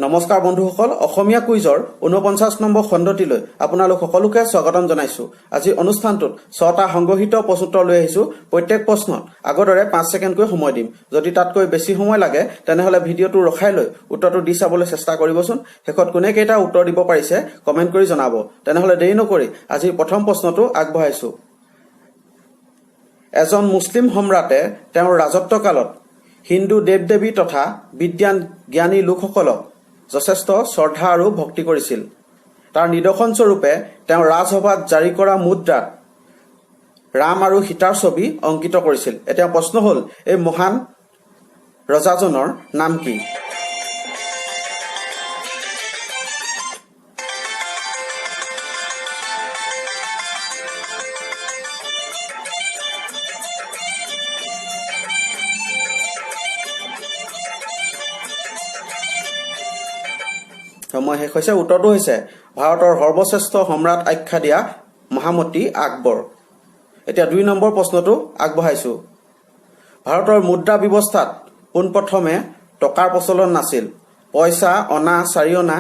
নমস্কাৰ বন্ধুসকল, অসমীয়া কুইজৰ ৪৯ নম্বৰ খণ্ডটিলৈ আপোনালোক সকলোকে স্বাগতম জনাইছো। আজি অনুষ্ঠানটোত ৬টা সংগ্ৰহিত প্ৰশ্নোত্তৰ লৈ আহিছো। প্ৰত্যেক প্ৰশ্নত আগৰদৰে ৫ ছেকেণ্ডকৈ সময় দিম। যদি তাতকৈ বেছি সময় লাগে তেনেহলে ভিডিঅ'টো ৰখাই লৈ উত্তৰটো দি চাবলৈ চেষ্টা কৰিবচোন। শেষত কোনে কেইটা উত্তৰ দিব পাৰিছে কমেণ্ট কৰি জনাব। তেনেহলে দেৰি নকৰি আজি প্ৰথম প্ৰশ্নটো আগবঢ়াইছো। এজন মুছলিম সম্ৰাটে তেওঁৰ ৰাজত্বকালত হিন্দু দেৱ-দেৱী তথা বিদ্যান জ্ঞানী লোকসকলক যথেষ্ট শ্ৰদ্ধা আৰু ভক্তি কৰিছিল। তাৰ নিদৰ্শনস্বৰূপে তেওঁ ৰাজসভাত জাৰি কৰা মুদ্ৰাত ৰাম আৰু সীতাৰ ছবি অংকিত কৰিছিল। এতিয়া প্ৰশ্ন হ'ল, এই মহান ৰজাজনৰ নাম কি? সময় শেষ হৈছে। উত্তৰটো হৈছে ভাৰতৰ সৰ্বশ্ৰেষ্ঠ সম্ৰাট আখ্যা দিয়া মহামতী আগবঢ়। এতিয়া ২ নম্বৰ প্ৰশ্নটো আগবঢ়াইছো। ভাৰতৰ মুদ্ৰা ব্যৱস্থাত পোনপ্ৰথমে টকাৰ প্ৰচলন নাছিল। পইচা, অনা, ৪ অনা,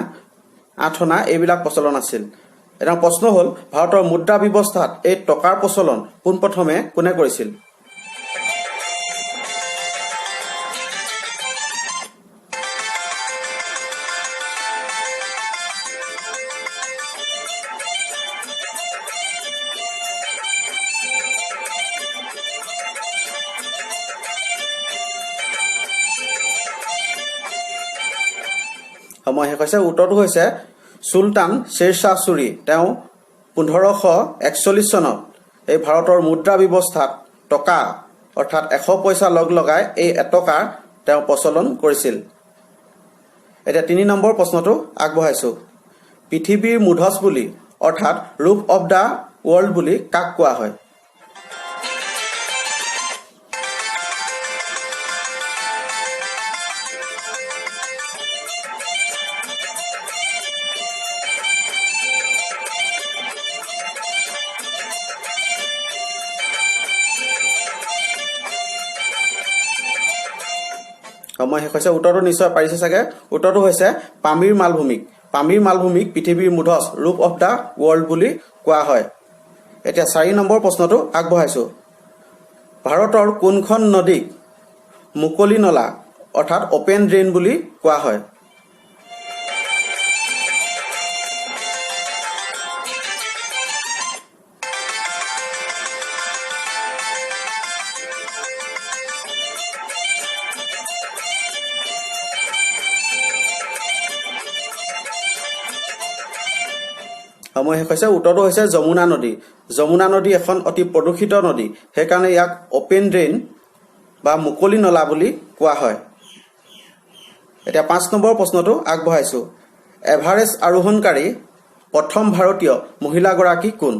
৮ অনা এইবিলাক প্ৰচলন আছিল। এতিয়া প্ৰশ্ন হ'ল, ভাৰতৰ মুদ্ৰা ব্যৱস্থাত এই টকাৰ প্ৰচলন পোনপ্ৰথমে কোনে কৰিছিল? সময় শেষ হৈছে। উত্তৰটো হৈছে চুলতান শ্বেৰশ্বাহ ছুৰী। তেওঁ ১৫৪১ চনত এই ভাৰতৰ মুদ্ৰা ব্যৱস্থাত টকা অৰ্থাৎ ১০০ পইচা লগাই এই এটকাৰ তেওঁ প্ৰচলন কৰিছিল। এতিয়া ৩ নম্বৰ প্ৰশ্নটো আগবঢ়াইছো। পৃথিৱীৰ মূধচ বুলি অৰ্থাৎ ৰূপ অৱ দ্য ৱৰ্ল্ড বুলি কাক কোৱা হয়? সময় শেষ হৈছে। উত্তৰটো নিশ্চয় পাৰিছে চাগে। উত্তৰটো হৈছে পামিৰ মালভূমিক। পামিৰ মালভূমিক পৃথিৱীৰ মূধচ ৰূপ অৱ দ্য ৱৰ্ল্ড বুলি কোৱা হয়। এতিয়া ৪ নম্বৰ প্ৰশ্নটো আগবঢ়াইছো। ভাৰতৰ কোনখন নদীক মুকলি নলা অৰ্থাৎ অপেন ড্ৰেইন বুলি কোৱা হয়? সময় শেষ হৈছে। উত্তৰটো হৈছে যমুনা নদী। যমুনা নদী এখন অতি প্ৰদূষিত নদী, সেইকাৰণে ইয়াক অপেন ড্ৰেইন বা মুকলি নলা বুলি কোৱা হয়। এতিয়া ৫ নম্বৰ প্ৰশ্নটো আগবঢ়াইছো। এভাৰেষ্ট আৰোহণকাৰী প্ৰথম ভাৰতীয় মহিলাগৰাকী কোন?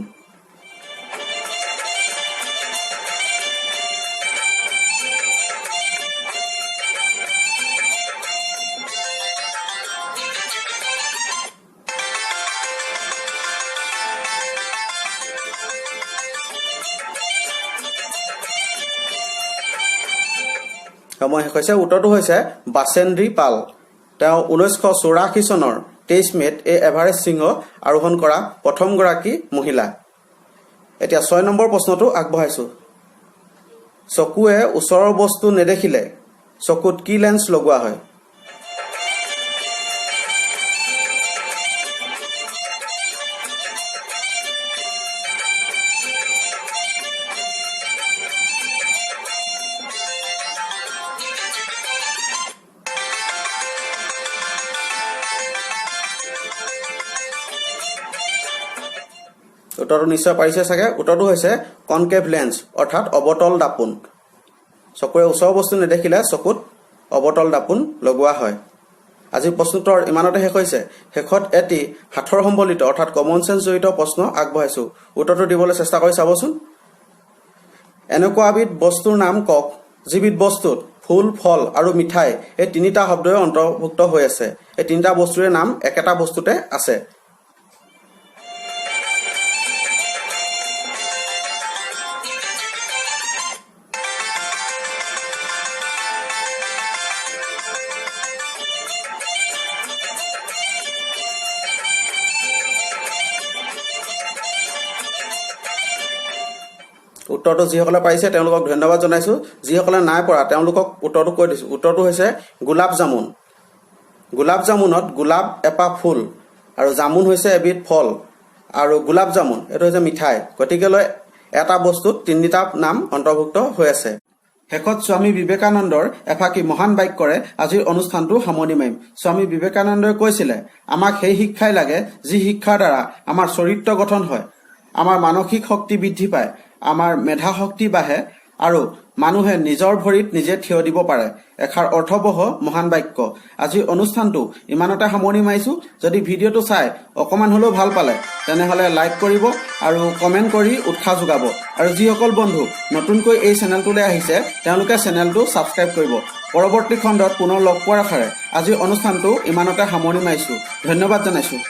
সময় শেষ হৈছে। উত্তৰটো হৈছে বাচেন্দ্ৰী পাল। তেওঁ ১৯৮৪ চনৰ ২৩ মে'ত এই এভাৰেষ্ট শৃংগ আৰোহণ কৰা প্ৰথমগৰাকী মহিলা। এতিয়া ৬ নম্বৰ প্ৰশ্নটো আগবঢ়াইছো। চকুৱে ওচৰৰ বস্তু নেদেখিলে চকুত কি লেন্স লগোৱা হয়? উত্তৰটো নিশ্চয় পাৰিছে চাগে। উত্তৰটো হৈছে কনকেভ লেন্স অৰ্থাৎ অৱতল দাপোন। চকুৰে ওচৰৰ বস্তু নেদেখিলে চকুত অৱতল দাপোন লগোৱা হয়। আজি প্ৰশ্নোত্তৰ ইমানতে শেষ হৈছে। শেষত এটি সাঁথৰ সম্বলিত অৰ্থাৎ কমন চেঞ্চ জড়িত প্ৰশ্ন আগবঢ়াইছো। উত্তৰটো দিবলৈ চেষ্টা কৰি চাবচোন। এনেকুৱা এবিধ বস্তুৰ নাম কওক যিবিধ বস্তুত ফুল, ফল আৰু মিঠাই এই ৩টা শব্দই অন্তৰ্ভুক্ত হৈ আছে। এই ৩টা বস্তুৰে নাম একেটা বস্তুতে আছে। উত্তৰটো যিসকলে পাৰিছে তেওঁলোকক ধন্যবাদ জনাইছোঁ। যিসকলে নাই পৰা তেওঁলোকক উত্তৰটো কৈ দিছোঁ। উত্তৰটো হৈছে গোলাপ জামুন। গোলাপ জামুনত গোলাপ এপাহ ফুল আৰু জামুন হৈছে এবিধ ফল আৰু গোলাপ জামুন এইটো হৈছে মিঠাই। গতিকেলৈ এটা বস্তুত তিনিটা নাম অন্তৰ্ভুক্ত হৈ আছে। শেষত স্বামী বিবেকানন্দৰ এফাকি মহান বাক্যৰে আজিৰ অনুষ্ঠানটো সামৰণি মাৰিম। স্বামী বিবেকানন্দই কৈছিলে, আমাক সেই শিক্ষাই লাগে যি শিক্ষাৰ দ্বাৰা আমাৰ চৰিত্ৰ গঠন হয়, আমাৰ মানসিক শক্তি বৃদ্ধি পায়, আমাৰ মেধা শক্তি বাঢ়ে আৰু মানুহে নিজৰ ভৰিত নিজে থিয় দিব পাৰে। এষাৰ অৰ্থবহ মহান বাক্য। আজিৰ অনুষ্ঠানটো ইমানতে সামৰণি মাৰিছোঁ। যদি ভিডিঅ'টো চাই অকণমান হ'লেও ভাল পালে তেনেহ'লে লাইক কৰিব আৰু কমেণ্ট কৰি উৎসাহ যোগাব। আৰু যিসকল বন্ধু নতুনকৈ এই চেনেলটোলৈ আহিছে তেওঁলোকে চেনেলটো ছাবস্ক্ৰাইব কৰিব। পৰৱৰ্তী খণ্ডত পুনৰ লগ পোৱাৰ আশাৰে আজিৰ অনুষ্ঠানটো ইমানতে সামৰণি মাৰিছোঁ। ধন্যবাদ জনাইছোঁ।